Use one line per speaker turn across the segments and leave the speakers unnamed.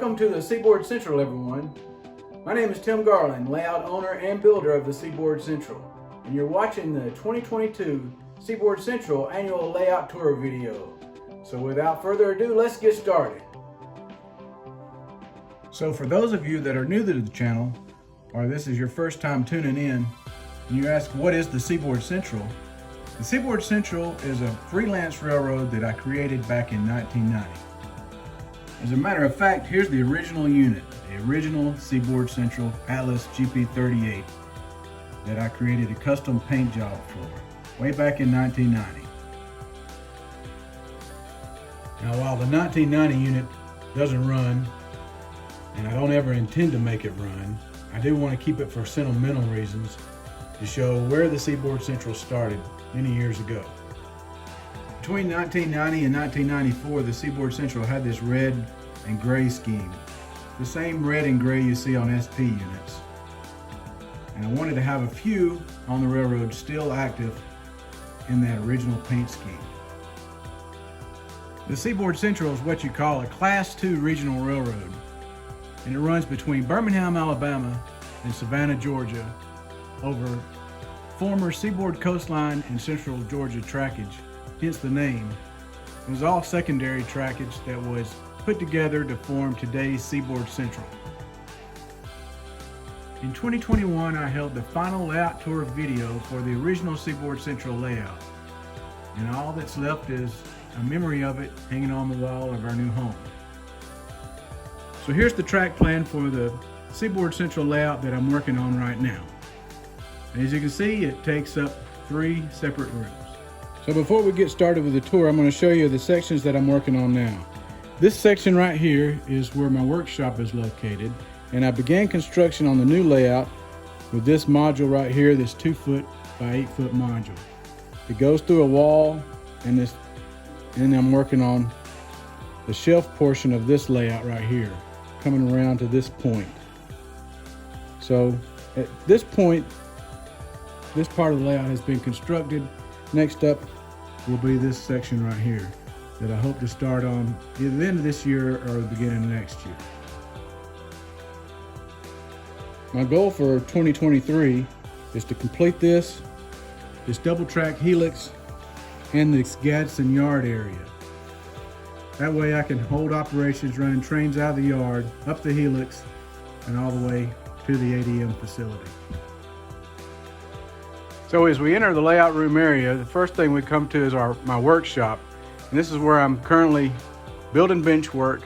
Welcome to the Seaboard Central, everyone. My name is Tim Garland, layout owner and builder of the Seaboard Central, and you're watching the 2022 Seaboard Central annual layout tour video. So without further ado, let's get started. So for those of you that are new to the channel, or this is your first time tuning in, and you ask what is the Seaboard Central? The Seaboard Central is a freelance railroad that I created back in 1990. As a matter of fact, here's the original unit, the original Seaboard Central Atlas GP38 that I created a custom paint job for way back in 1990. Now while the 1990 unit doesn't run, and I don't ever intend to make it run, I do want to keep it for sentimental reasons to show where the Seaboard Central started many years ago. Between 1990 and 1994, the Seaboard Central had this red and gray scheme. The same red and gray you see on SP units. And I wanted to have a few on the railroad still active in that original paint scheme. The Seaboard Central is what you call a Class II regional railroad, and it runs between Birmingham, Alabama and Savannah, Georgia, over former Seaboard Coastline and Central Georgia trackage, hence the name. It was all secondary trackage that was put together to form today's Seaboard Central. In 2021, I held the final layout tour video for the original Seaboard Central layout, and all that's left is a memory of it hanging on the wall of our new home. So here's the track plan for the Seaboard Central layout that I'm working on right now. And as you can see, it takes up 3 separate rooms. So before we get started with the tour, I'm going to show you the sections that I'm working on now. This section right here is where my workshop is located, and I began construction on the new layout with this module right here, this 2-foot by 8-foot module. It goes through a wall, and I'm working on the shelf portion of this layout right here, coming around to this point. So at this point, this part of the layout has been constructed. Next up will be this section right here that I hope to start on either the end of this year or the beginning of next year. My goal for 2023 is to complete this double track helix and this Gadsden yard area. That way I can hold operations running trains out of the yard, up the helix, and all the way to the ADM facility. So as we enter the layout room area, the first thing we come to is my workshop. And this is where I'm currently building bench work,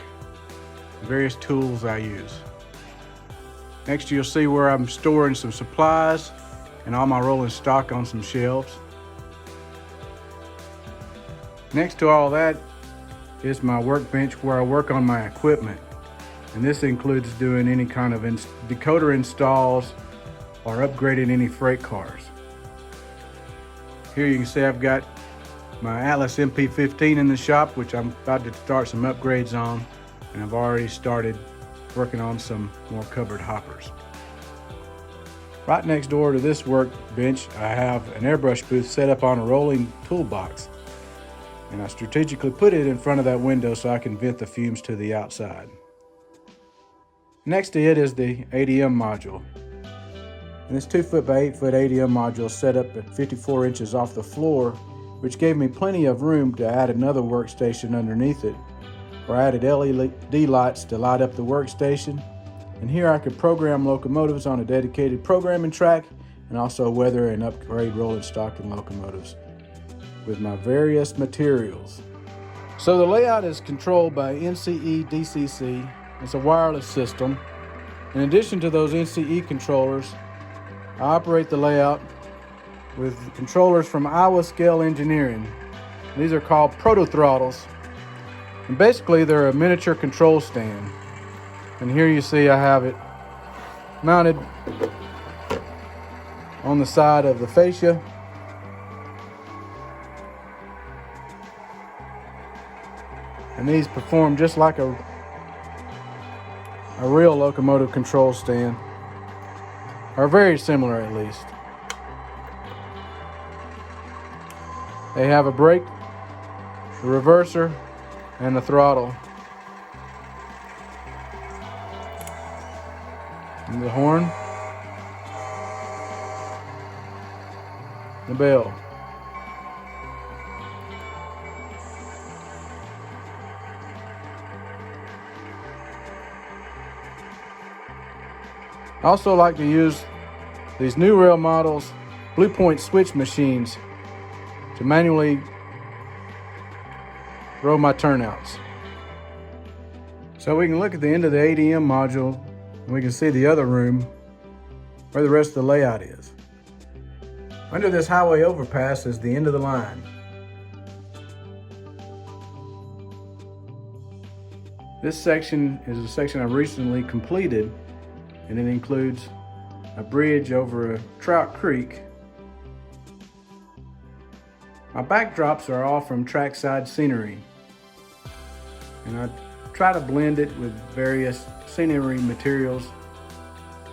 various tools I use. Next you'll see where I'm storing some supplies and all my rolling stock on some shelves. Next to all that is my workbench where I work on my equipment. And this includes doing any kind of decoder installs or upgrading any freight cars. Here you can see I've got my Atlas MP15 in the shop, which I'm about to start some upgrades on, and I've already started working on some more covered hoppers. Right next door to this workbench, I have an airbrush booth set up on a rolling toolbox, and I strategically put it in front of that window so I can vent the fumes to the outside. Next to it is the ADM module. And this 2-foot by 8-foot ADM module is set up at 54 inches off the floor, which gave me plenty of room to add another workstation underneath it, where I added LED lights to light up the workstation. And here I could program locomotives on a dedicated programming track, and also weather and upgrade rolling stock and locomotives with my various materials. So the layout is controlled by NCE DCC. It's a wireless system. In addition to those NCE controllers, I operate the layout with controllers from Iowa Scale Engineering. These are called proto throttles, and basically they're a miniature control stand. And here you see I have it mounted on the side of the fascia. And these perform just like a real locomotive control stand, or very similar at least. They have a brake, a reverser, and a throttle. And the horn, the bell. I also like to use these new rail models Blue Point switch machines to manually row my turnouts. So we can look at the end of the ADM module and we can see the other room where the rest of the layout is. Under this highway overpass is the end of the line. This section is a section I recently completed, and it includes a bridge over a trout creek. My backdrops are all from trackside scenery, and I try to blend it with various scenery materials.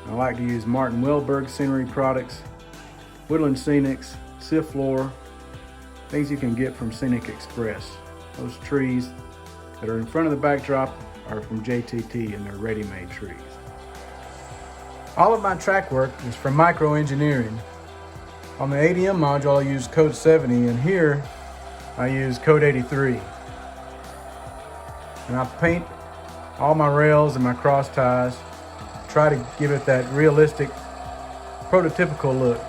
I like to use Martin Welberg scenery products, Woodland Scenics, Siflor, things you can get from Scenic Express. Those trees that are in front of the backdrop are from JTT, and they're ready-made trees. All of my track work is from Micro Engineering. On the ADM module I use code 70, and here I use code 83. And I paint all my rails and my cross ties, try to give it that realistic, prototypical look.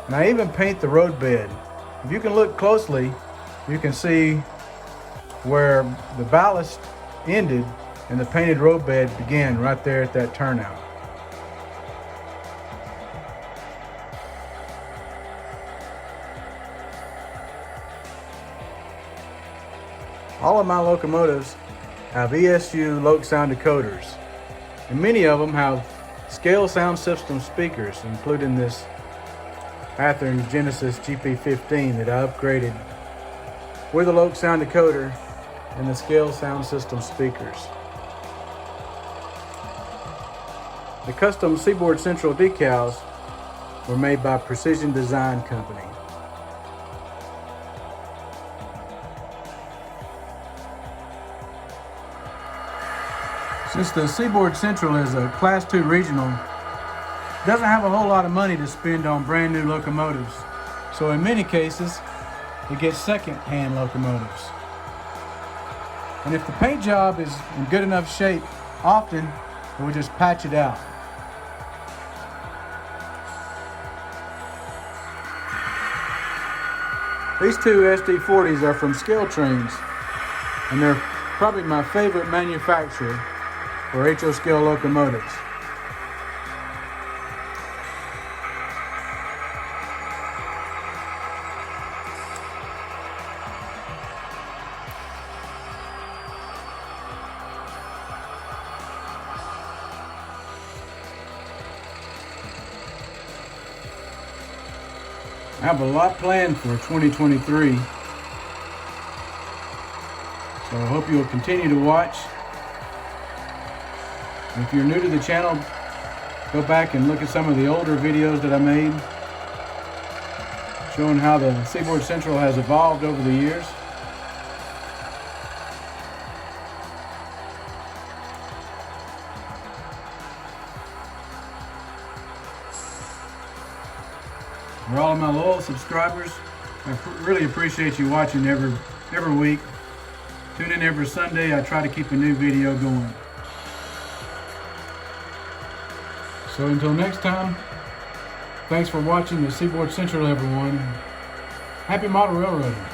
And I even paint the roadbed. If you can look closely, you can see where the ballast ended and the painted roadbed began right there at that turnout. All of my locomotives have ESU Loc sound decoders, and many of them have scale sound system speakers, including this Athearn Genesis GP15 that I upgraded with a Loc sound decoder and the scale sound system speakers. The custom Seaboard Central decals were made by Precision Design Company. Since the Seaboard Central is a Class 2 regional, it doesn't have a whole lot of money to spend on brand new locomotives. So in many cases, we get second-hand locomotives. And if the paint job is in good enough shape, often we just patch it out. These two SD40s are from Scale Trains, and they're probably my favorite manufacturer for HO scale locomotives. I have a lot planned for 2023, so I hope you'll continue to watch. If you're new to the channel, go back and look at some of the older videos that I made showing how the Seaboard Central has evolved over the years. For all of my loyal subscribers, I really appreciate you watching every week. Tune in every Sunday. I try to keep a new video going. So until next time, thanks for watching the Seaboard Central, everyone. Happy model railroading.